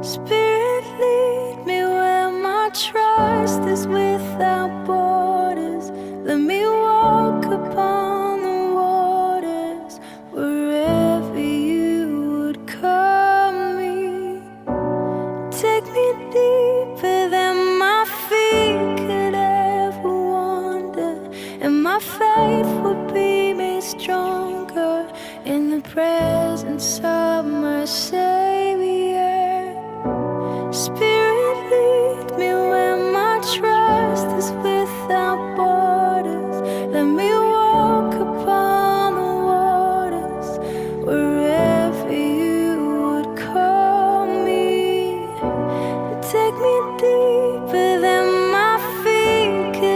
Spirit, lead me where my trust is without borders. Let me walk upon the waters wherever you would call me. Take me deeper than my feet could ever wander, and my faith would be made stronger in the presence of myself.